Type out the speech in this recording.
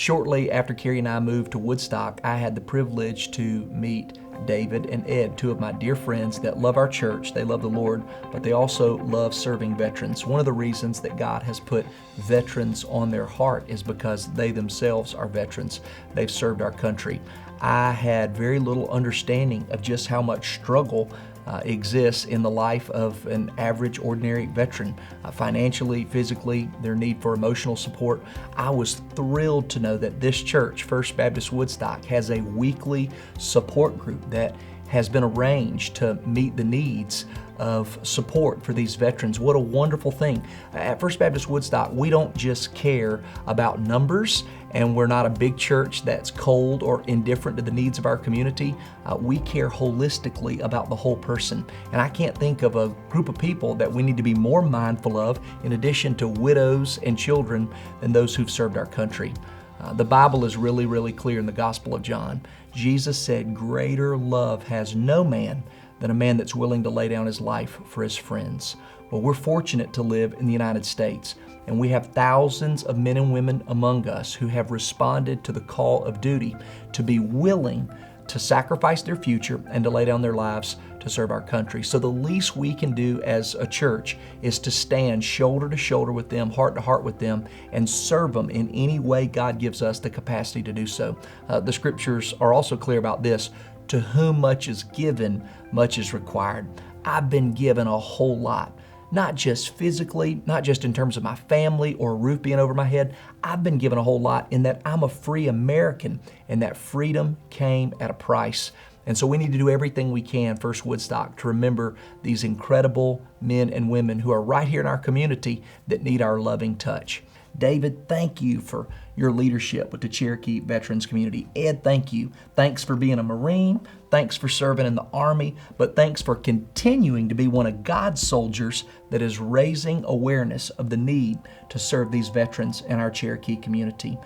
Shortly after Carrie and I moved to Woodstock, I had the privilege to meet David and Ed, two of my dear friends that love our church. They love the Lord, but they also love serving veterans. One of the reasons that God has put veterans on their heart is because they themselves are veterans. They've served our country. I had very little understanding of just how much struggle exists in the life of an average, ordinary veteran. Financially, physically, their need for emotional support. I was thrilled to know that this church, First Baptist Woodstock, has a weekly support group that has been arranged to meet the needs of support for these veterans. What a wonderful thing. At First Baptist Woodstock, we don't just care about numbers, and we're not a big church that's cold or indifferent to the needs of our community. We care holistically about the whole person. And I can't think of a group of people that we need to be more mindful of, in addition to widows and children, than those who've served our country. The Bible is really clear in the Gospel of John. Jesus said, "Greater love has no man than a man that's willing to lay down his life for his friends." Well, we're fortunate to live in the United States, and we have thousands of men and women among us who have responded to the call of duty to be willing to sacrifice their future and to lay down their lives to serve our country. So the least we can do as a church is to stand shoulder to shoulder with them, heart to heart with them, and serve them in any way God gives us the capacity to do so. The scriptures are also clear about this. To whom much is given, much is required. I've been given a whole lot. Not just physically, not just in terms of my family or a roof being over my head. I've been given a whole lot in that I'm a free American, and that freedom came at a price. And so we need to do everything we can, First Woodstock, to remember these incredible men and women who are right here in our community that need our loving touch. David, thank you for your leadership with the Cherokee veterans community. Ed, thank you. Thanks for being a Marine. Thanks for serving in the Army. But thanks for continuing to be one of God's soldiers that is raising awareness of the need to serve these veterans in our Cherokee community.